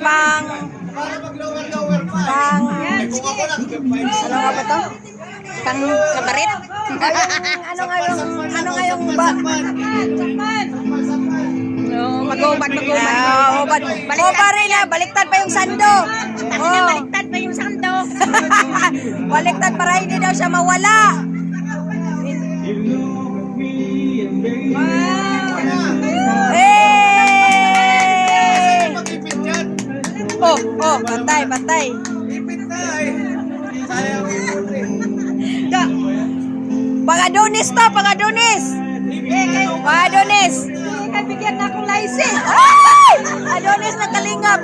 Pang... Ano nga ba to? Pang kabaret? Ano nga yung ba? Mag-ubad. Baliktad pa yung sando. Baliktad pa yung sando. Baliktad para hindi daw siya mawala. Patay. Pang-Adonis to, pang-Adonis. Bigyan na akong license. Adonis na kalingap.